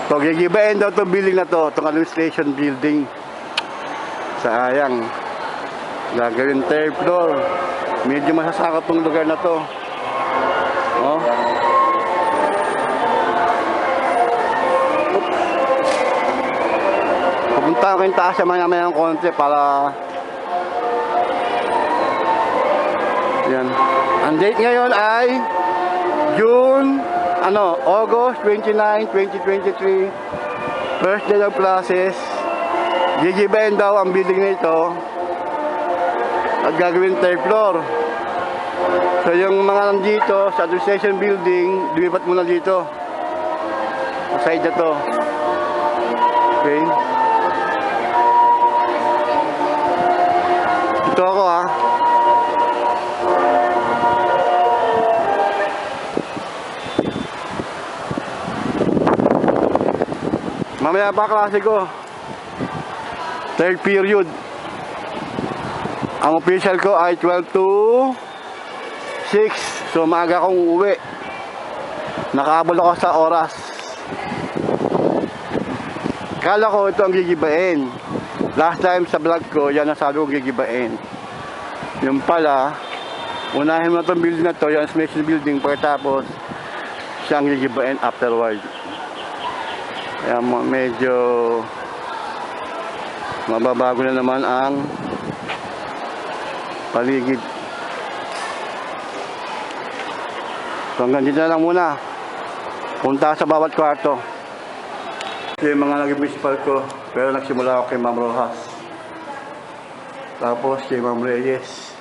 So, gigibain daw itong building na to, itong administration building. Sayang. Gagawin third floor. Medyo masasakop tong lugar na to. Oh. Pupunta ko yung taas sa maya-maya ng konti para yan. Ang date ngayon ay August 29, 2023. First day of classes. Gigibain daw ang building na ito at gagawin third floor. So yung mga nandito sa administration building, lumipat muna dito sa side na to. Okay. Ito ako ha. Mamaya pa klase ko. Third period. Ang official ko ay 12 to 6. So maaga akong uuwi. Nakahabol ako sa oras. Kala ko ito ang gigibain. Last time sa vlog ko, yan ang sabi kong gigibain. Yung pala, unahin mo na itong building na to, yung administration building, pagkatapos siya ang gigibain afterward. Kaya medyo mababago na naman ang paligid. So hanggang dito na lang muna. Punta sa bawat kwarto. Ito yung mga naging principal ko. Pero nagsimula ako kay Ma'am Rojas. Tapos kay Ma'am Reyes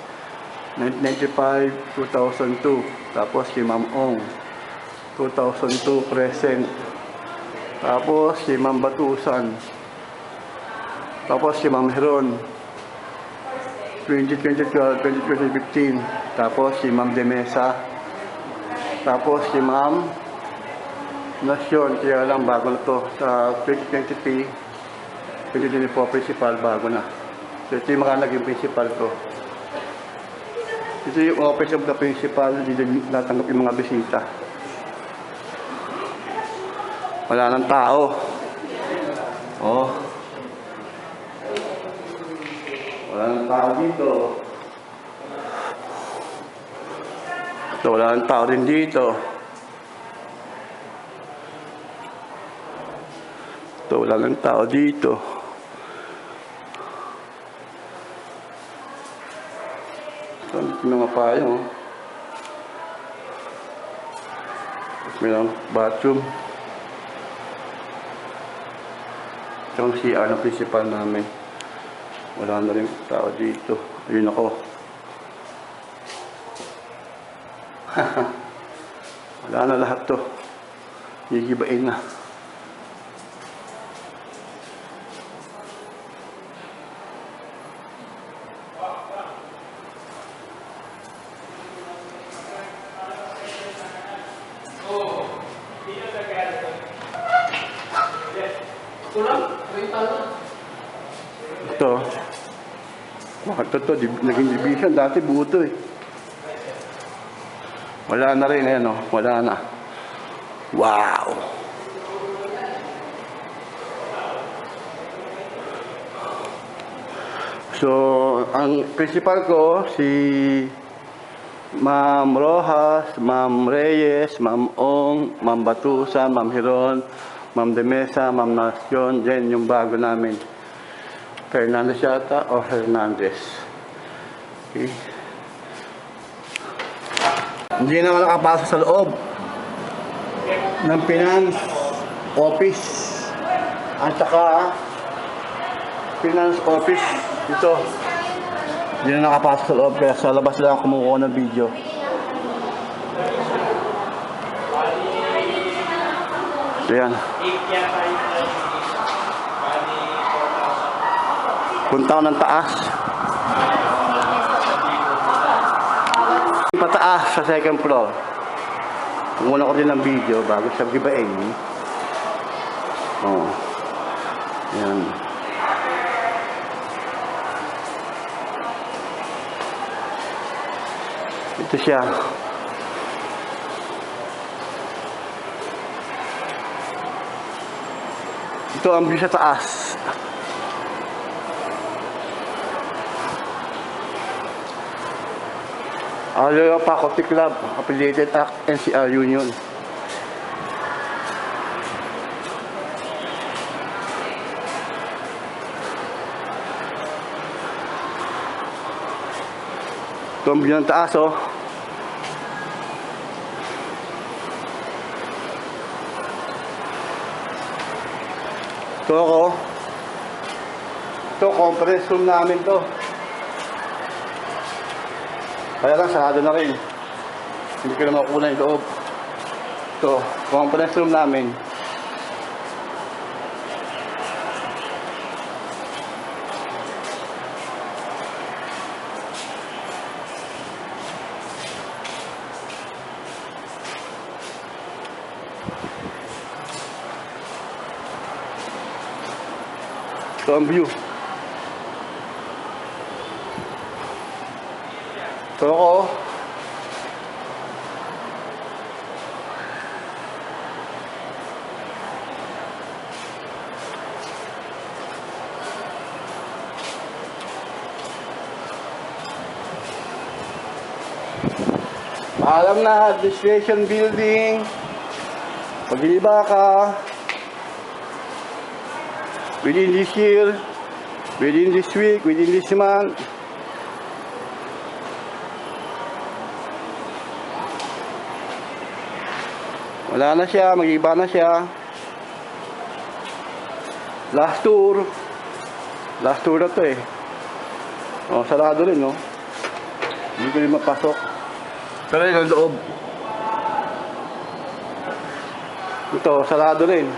1995, 2002. Tapos kay Ma'am Ong 2002 present. Tapos si Ma'am Batusan. Tapos si Ma'am Heron 2012, 2015. Tapos si Ma'am Demesa. Tapos si Ma'am Nasyon, kaya lang bago na to sa 2023, 2024 principal, bago na. So ito yung mga naging principal ko. Ito yung office of the principal, dito natanggap yung mga bisita. Wala nang tao. Oh. Wala nang tao dito. So, wala nang tao din dito. So, wala nang tao dito. So, may mga payong. May lang bathroom. Ito ang CR ng principal namin. Wala na rin tao dito. Ayun ako. Wala na lahat to. Gigibain na. Ito. Bakit ito? Naging division. Dati buto eh. Wala na rin. Ayan o. Wala na. Wow! So, ang principal ko, si Ma'am Rojas, Ma'am Reyes, Ma'am Ong, Ma'am Batusan, Ma'am Heron, Ma'am Demesa, Ma'am Nasyon, then yung bago namin. Fernandez yata o Hernandez. Okay. Hindi na nakapasok sa loob ng finance office at saka finance office ito. Hindi na nakapasok sa loob kaya sa labas lang kumukuha ng video. So yan. Punta ko ng taas. Pataas sa second floor. Muna ko din ng video bago siya gibain. Oh. Yan. Ito siya. Ito ang view sa taas. Areopa Coffee Club, affiliated at NCR Union. Ito ang view ng taas, oh. Ito ako. Ito, conference room namin to. Kaya lang, sarado na rin. Hindi ko na makuha yung loob. Ito, conference room namin. Ito ang view. Ito ako. Alam na, administration building. Pagliba ka. Within this year, within this week, within this month. Wala na siya, mag-iba na siya. Last tour. Last tour na to eh. Oh, sarado rin, no? Hindi ko rin mapasok. Pero yun ang loob. Ito, sarado rin.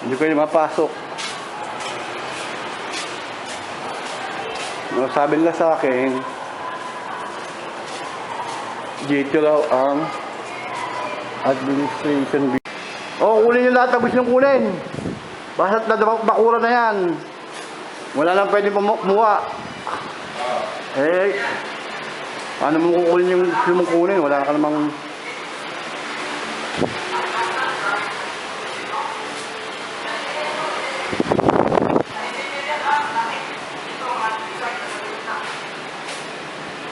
Hindi ko rin mapasok. No, sabi nila sa akin, dito raw ang administration. Oh, kunin yung lahat, tapos yung kunin. Basta't bakura na yan. Wala nang pwede kumuha. Eh, paano mo kukunin yung gusto mong kunin? Wala ka namang...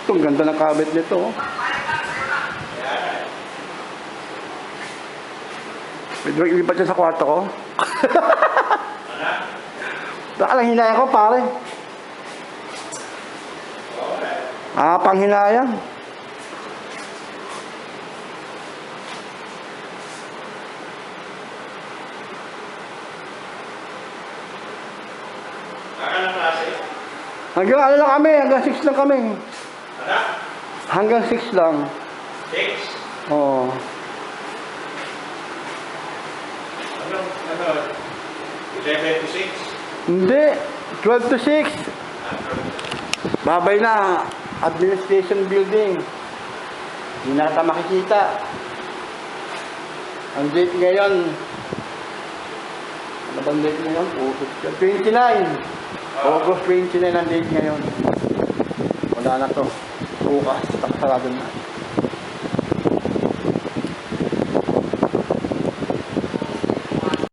Ito, ang ganda ng cabinet nito. Oh. Pwede ba ilipat siya sa kwarto ko? Baka lang hinaya ko, pare. Panghinayang. Hanggang ano lang kami, hanggang 6 lang kami. Hanggang 6 lang. 6? Oo. Ano? 11 to 6? Hindi. 12 to 6. Babay na. Administration building. Hindi na kita makikita. Ang date ngayon. Ano bang date ngayon? 29. August 29 ang date ngayon. Wala na to. Bukas. Sarado na.